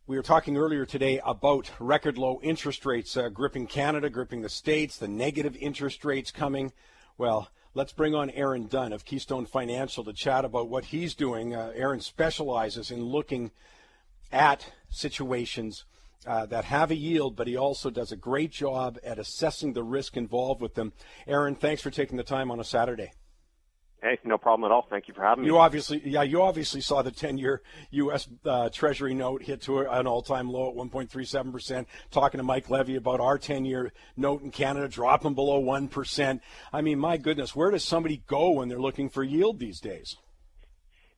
We were talking earlier today about record low interest rates gripping Canada, gripping the States, the negative interest rates coming. Well, let's bring on Aaron Dunn of Keystone Financial to chat about what he's doing. Aaron specializes in looking at situations that have a yield, but he also does a great job at assessing the risk involved with them. Aaron, thanks for taking the time on a Saturday. Hey, no problem at all. Thank you for having me. You obviously saw the 10-year U.S. Treasury note hit to an all-time low at 1.37%. Talking to Mike Levy about our 10-year note in Canada dropping below 1%. I mean, my goodness, where does somebody go when they're looking for yield these days?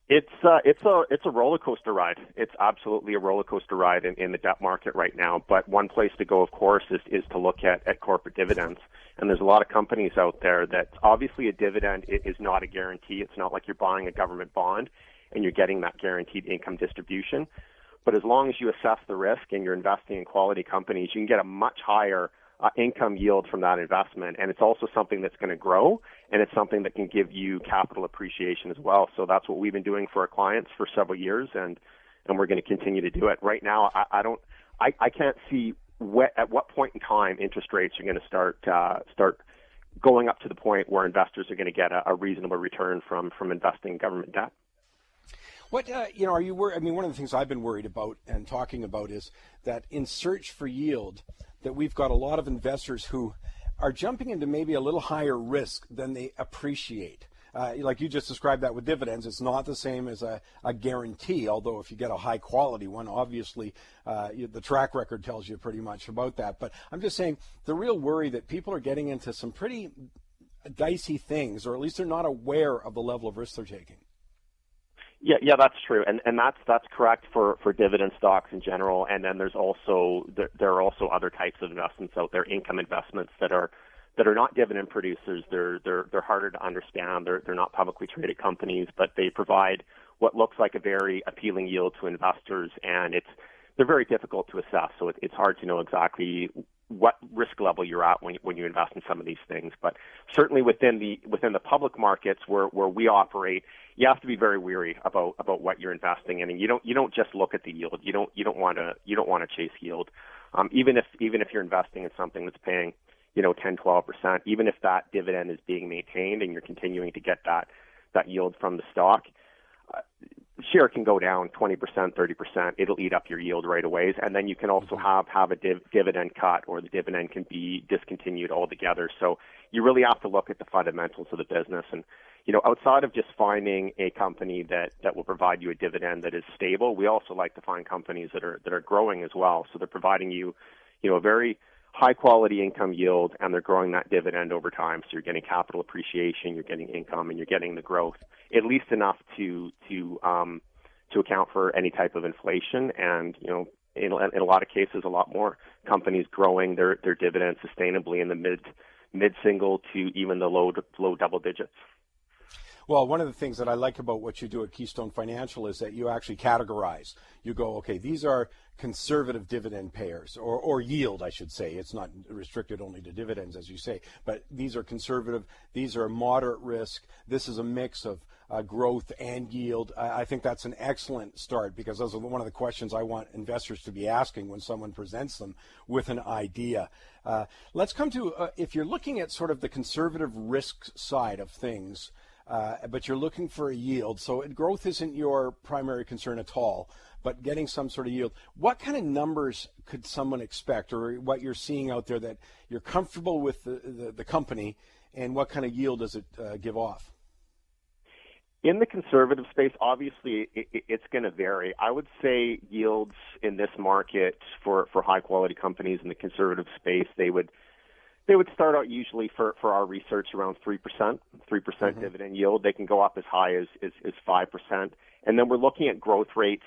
It's a roller coaster ride. It's absolutely a roller coaster ride in the debt market right now. But one place to go, of course, is to look at corporate dividends. And there's a lot of companies out there that obviously a dividend is not a guarantee. It's not like you're buying a government bond and you're getting that guaranteed income distribution. But as long as you assess the risk and you're investing in quality companies, you can get a much higher income yield from that investment. And it's also something that's going to grow, and it's something that can give you capital appreciation as well. So that's what we've been doing for our clients for several years, and we're going to continue to do it. Right now, I can't see at what point in time interest rates are going to start going up to the point where investors are going to get a reasonable return from investing in government debt. What are you worried? I mean, one of the things I've been worried about and talking about is that in search for yield, that we've got a lot of investors who are jumping into maybe a little higher risk than they appreciate. Like you just described that with dividends, it's not the same as a guarantee, although if you get a high quality one, obviously the track record tells you pretty much about that. But I'm just saying the real worry that people are getting into some pretty dicey things, or at least they're not aware of the level of risk they're taking. Yeah, that's true, and that's correct for dividend stocks in general. And then there are also other types of investments out there, income investments that are not dividend producers. They're harder to understand. They're not publicly traded companies, but they provide what looks like a very appealing yield to investors, and they're very difficult to assess. So it's hard to know exactly what risk level you're at when you invest in some of these things. But certainly within the public markets where we operate, you have to be very wary about what you're investing in, and you don't just look at the yield. You don't want to chase yield. Even if you're investing in something that's paying 10-12%, even if that dividend is being maintained and you're continuing to get that yield from the stock, share can go down 20%, 30%. It'll eat up your yield right away. And then you can also have a dividend cut, or the dividend can be discontinued altogether. So you really have to look at the fundamentals of the business. And, outside of just finding a company that will provide you a dividend that is stable, we also like to find companies that are growing as well. So they're providing you, a very high quality income yield, and they're growing that dividend over time. So you're getting capital appreciation, you're getting income, and you're getting the growth, at least enough to account for any type of inflation. And in a lot of cases, a lot more companies growing their dividends sustainably in the mid single to even the low double digits. Well, one of the things that I like about what you do at Keystone Financial is that you actually categorize. You go, okay, these are conservative dividend payers, or yield, I should say. It's not restricted only to dividends, as you say, but these are conservative. These are moderate risk. This is a mix of growth and yield. I think that's an excellent start, because those are one of the questions I want investors to be asking when someone presents them with an idea. Let's come to, if you're looking at sort of the conservative risk side of things, but you're looking for a yield. So growth isn't your primary concern at all, but getting some sort of yield. What kind of numbers could someone expect, or what you're seeing out there that you're comfortable with the company, and what kind of yield does it give off? In the conservative space, obviously, it's going to vary. I would say yields in this market for high-quality companies in the conservative space, they would start out usually for our research around 3% dividend yield. They can go up as high as 5%. And then we're looking at growth rates,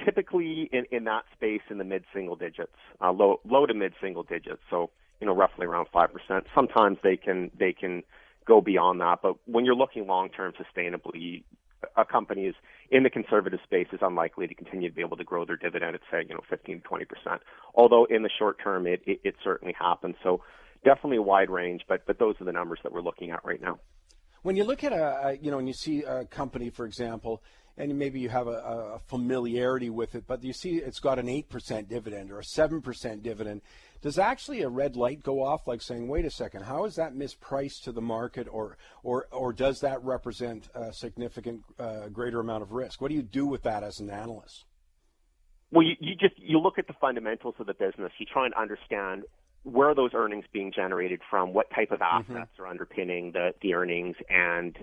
typically in that space in the mid-single digits, low to mid-single digits. So, roughly around 5%. Sometimes they can go beyond that. But when you're looking long-term sustainably, a company is in the conservative space is unlikely to continue to be able to grow their dividend at, say, 15 to 20%. Although in the short term, it certainly happens. So definitely a wide range, but those are the numbers that we're looking at right now. When you look at when you see a company, for example, and maybe you have a familiarity with it, but you see it's got an 8% dividend or a 7% dividend. Does actually a red light go off, like saying, wait a second, how is that mispriced to the market, or does that represent a significant greater amount of risk? What do you do with that as an analyst? Well, you look at the fundamentals of the business. You try and understand where are those earnings being generated from, what type of assets are underpinning the earnings, and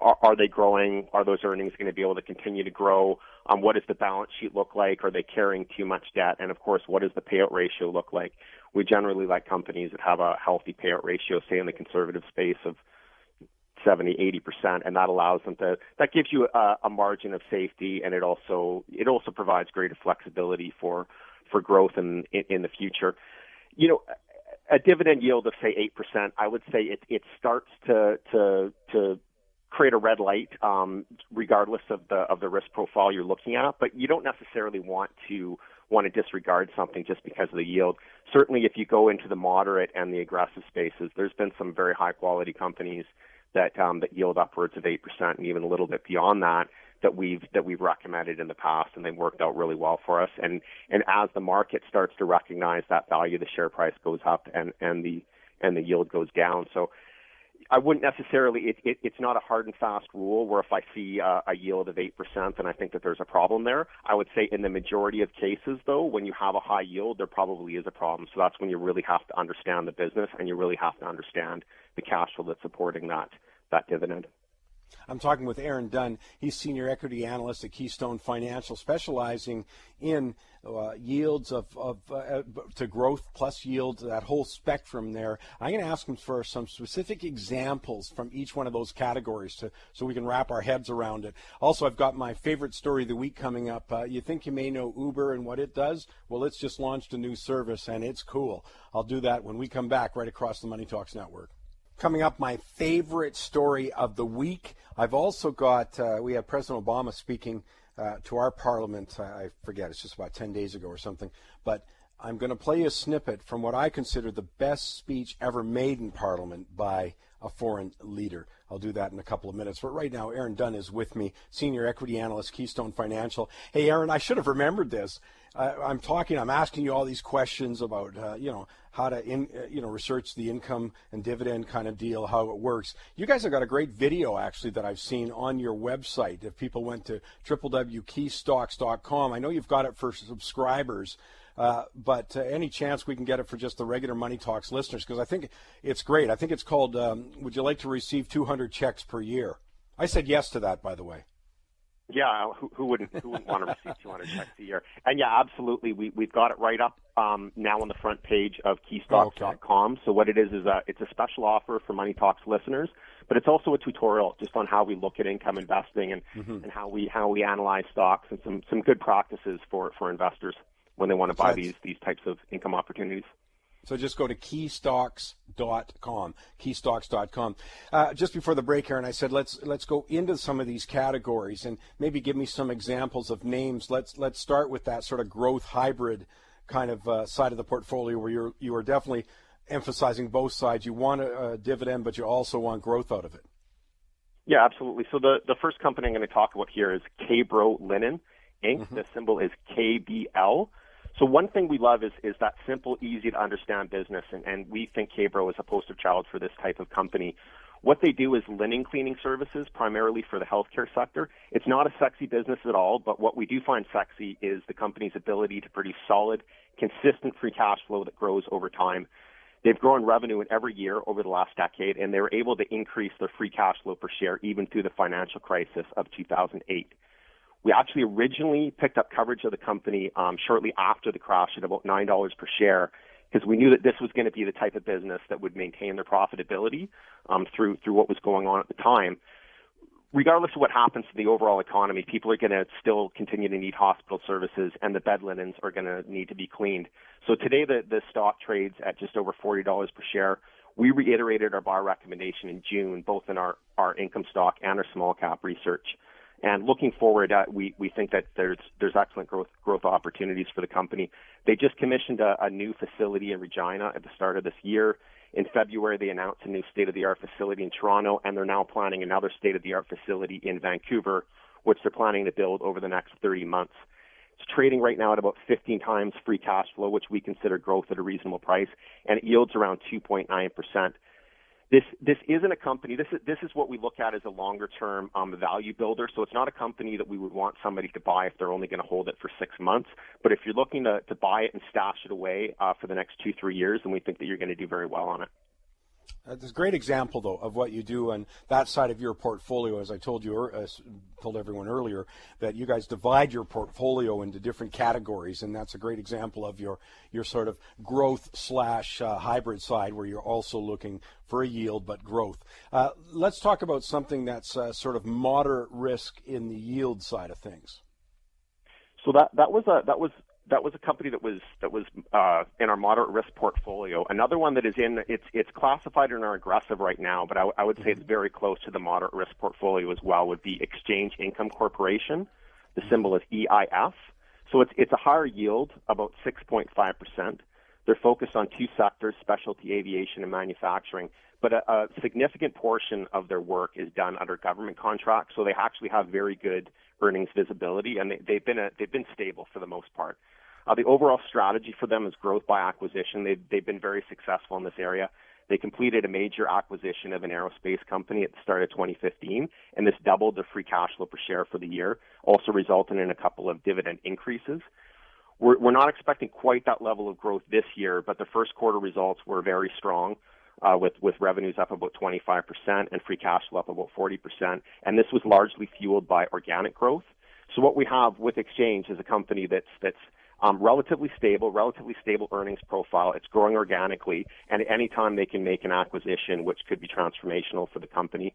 are they growing? Are those earnings going to be able to continue to grow? What does the balance sheet look like? Are they carrying too much debt? And, of course, what does the payout ratio look like? We generally like companies that have a healthy payout ratio, say in the conservative space of 70, 80%, and that allows them that gives you a margin of safety, and it also provides greater flexibility for growth in the future. You know, a dividend yield of, say, 8%, I would say it starts to create a red light, regardless of the risk profile you're looking at. But you don't necessarily want to disregard something just because of the yield. Certainly, if you go into the moderate and the aggressive spaces, there's been some very high quality companies that yield upwards of 8% and even a little bit beyond that we've recommended in the past, and they've worked out really well for us. And as the market starts to recognize that value, the share price goes up and the yield goes down. So I wouldn't necessarily, it's not a hard and fast rule where if I see a yield of 8%, then I think that there's a problem there. I would say in the majority of cases, though, when you have a high yield, there probably is a problem. So that's when you really have to understand the business, and you really have to understand the cash flow that's supporting that dividend. I'm talking with Aaron Dunn. He's senior equity analyst at Keystone Financial, specializing in yields to growth plus yields, that whole spectrum there. I'm going to ask him for some specific examples from each one of those categories so we can wrap our heads around it. Also, I've got my favorite story of the week coming up. You think you may know Uber and what it does? Well, it's just launched a new service, and it's cool. I'll do that when we come back right across the Money Talks Network. Coming up, my favorite story of the week. I've also got, we had President Obama speaking to our parliament, I forget, it's just about 10 days ago or something, but I'm going to play a snippet from what I consider the best speech ever made in Parliament by a foreign leader. I'll do that in a couple of minutes. But right now, Aaron Dunn is with me, senior equity analyst, Keystone Financial. Hey, Aaron, I should have remembered this. I'm asking you all these questions about, how to, research the income and dividend kind of deal, how it works. You guys have got a great video, actually, that I've seen on your website. If people went to www.keystocks.com, I know you've got it for subscribers. But any chance we can get it for just the regular Money Talks listeners? Because I think it's great. I think it's called, Would You Like to Receive 200 Checks Per Year? I said yes to that, by the way. Yeah, who wouldn't want to receive 200 checks a year? And yeah, absolutely. We've got it right up now on the front page of keystocks.com. So what it is it's a special offer for Money Talks listeners, but it's also a tutorial just on how we look at income investing and how we analyze stocks and some good practices for investors when they want to buy these types of income opportunities. So just go to keystocks.com, keystocks.com. Just before the break, Aaron, I said let's go into some of these categories and maybe give me some examples of names. Let's start with that sort of growth hybrid kind of side of the portfolio where you are definitely emphasizing both sides. You want a dividend, but you also want growth out of it. Yeah, absolutely. So the first company I'm going to talk about here is K-Bro Linen, Inc. The symbol is KBL. So one thing we love is that simple, easy to understand business, and we think K-Bro is a poster child for this type of company. What they do is linen cleaning services, primarily for the healthcare sector. It's not a sexy business at all, but what we do find sexy is the company's ability to produce solid, consistent free cash flow that grows over time. They've grown revenue in every year over the last decade, and they were able to increase their free cash flow per share even through the financial crisis of 2008. We actually originally picked up coverage of the company shortly after the crash at about $9 per share because we knew that this was going to be the type of business that would maintain their profitability through what was going on at the time. Regardless of what happens to the overall economy, people are going to still continue to need hospital services, and the bed linens are going to need to be cleaned. So today the stock trades at just over $40 per share. We reiterated our buy recommendation in June, both in our income stock and our small cap research. And looking forward, we think that there's excellent growth opportunities for the company. They just commissioned a new facility in Regina at the start of this year. In February, they announced a new state-of-the-art facility in Toronto, and they're now planning another state-of-the-art facility in Vancouver, which they're planning to build over the next 30 months. It's trading right now at about 15 times free cash flow, which we consider growth at a reasonable price, and it yields around 2.9%. This isn't a company. This is what we look at as a longer-term value builder. So it's not a company that we would want somebody to buy if they're only going to hold it for 6 months. But if you're looking to buy it and stash it away for the next 2-3 years, then we think that you're going to do very well on it. That's a great example, though, of what you do on that side of your portfolio. As I told everyone earlier, that you guys divide your portfolio into different categories, and that's a great example of your sort of growth / hybrid side, where you're also looking for a yield but growth. Let's talk about something that's sort of moderate risk in the yield side of things. So that was a company that was in our moderate risk portfolio. Another one that is it's classified in our aggressive right now, but I would say it's very close to the moderate risk portfolio as well, would be Exchange Income Corporation. The symbol is EIF. So it's a higher yield, about 6.5%. They're focused on 2 sectors, specialty aviation and manufacturing, but a significant portion of their work is done under government contracts, so they actually have very good earnings visibility, and they've been stable for the most part. The overall strategy for them is growth by acquisition. They've been very successful in this area. They completed a major acquisition of an aerospace company at the start of 2015, and this doubled their free cash flow per share for the year, also resulting in a couple of dividend increases. We're not expecting quite that level of growth this year, but the first quarter results were very strong, with revenues up about 25% and free cash flow up about 40%, and this was largely fueled by organic growth. So what we have with Exchange is a company that's relatively stable earnings profile. It's growing organically, and at any time they can make an acquisition, which could be transformational for the company.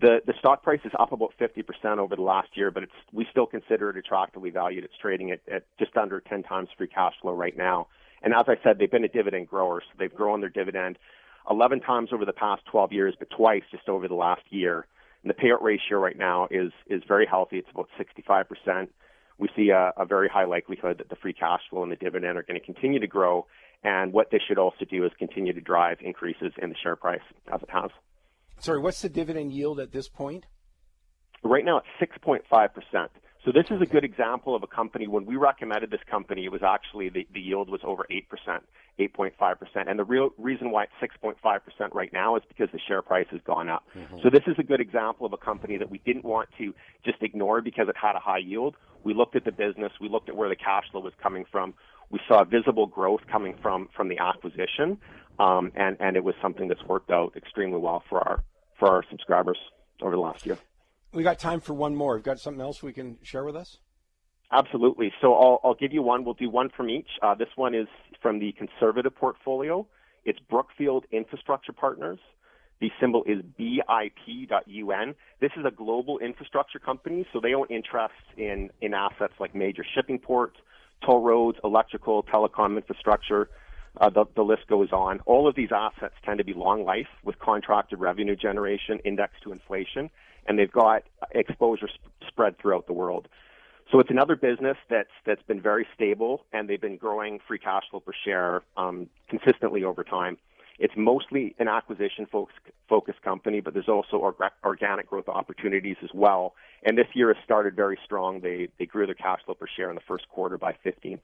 The stock price is up about 50% over the last year, but we still consider it attractively valued. It's trading at just under 10 times free cash flow right now. And as I said, they've been a dividend grower, so they've grown their dividend 11 times over the past 12 years, but twice just over the last year. And the payout ratio right now is very healthy. It's about 65%. We see a very high likelihood that the free cash flow and the dividend are going to continue to grow, and what they should also do is continue to drive increases in the share price, as it has. Sorry, what's the dividend yield at this point? Right now it's 6.5%. So this is a good example of a company. When we recommended this company, it was actually the yield was over 8%, 8.5%. And the real reason why it's 6.5% right now is because the share price has gone up. Mm-hmm. So this is a good example of a company that we didn't want to just ignore because it had a high yield. We looked at the business. We looked at where the cash flow was coming from. We saw visible growth coming from the acquisition, and it was something that's worked out extremely well for our subscribers over the last year. We got time for one more. You've got something else we can share with us? Absolutely. So I'll give you one. We'll do one from each. This one is from the conservative portfolio. It's Brookfield Infrastructure Partners. The symbol is BIP.UN. This is a global infrastructure company, so they own interests in assets like major shipping ports, toll roads, electrical, telecom infrastructure. The list goes on. All of these assets tend to be long life with contracted revenue generation indexed to inflation, and they've got exposure spread throughout the world. So it's another business that's been very stable, and they've been growing free cash flow per share consistently over time. It's mostly an acquisition-focused company, but there's also organic growth opportunities as well. And this year has started very strong. They grew their cash flow per share in the first quarter by 15%.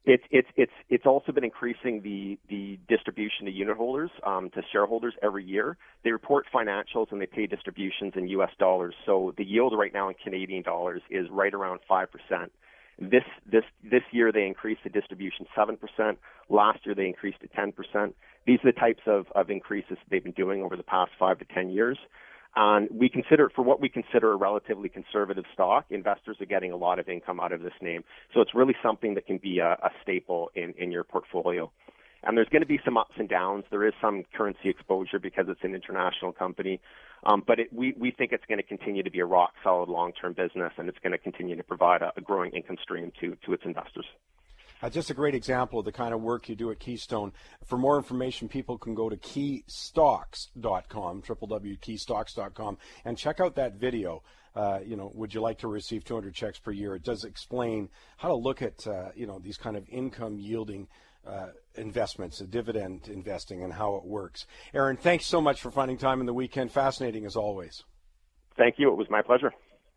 It's also been increasing the distribution to unit holders, to shareholders every year. They report financials and they pay distributions in U.S. dollars. So the yield right now in Canadian dollars is right around 5%. This year they increased the distribution 7%. Last year they increased it 10%. These are the types of increases they've been doing over the past 5 to 10 years. And we consider, for what we consider a relatively conservative stock, investors are getting a lot of income out of this name. So it's really something that can be a staple in your portfolio. And there's going to be some ups and downs. There is some currency exposure because it's an international company. But we think it's going to continue to be a rock-solid long-term business, and it's going to continue to provide a growing income stream to its investors. Just a great example of the kind of work you do at Keystone. For more information, people can go to keystocks.com, www.keystocks.com, and check out that video. Would you like to receive 200 checks per year? It does explain how to look at, these kind of income-yielding investments, dividend investing, and how it works. Aaron, thanks so much for finding time in the weekend. Fascinating as always. Thank you. It was my pleasure.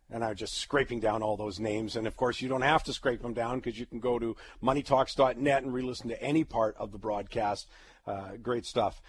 And I'm just scraping down all those names. And, of course, you don't have to scrape them down because you can go to moneytalks.net and re-listen to any part of the broadcast. Great stuff.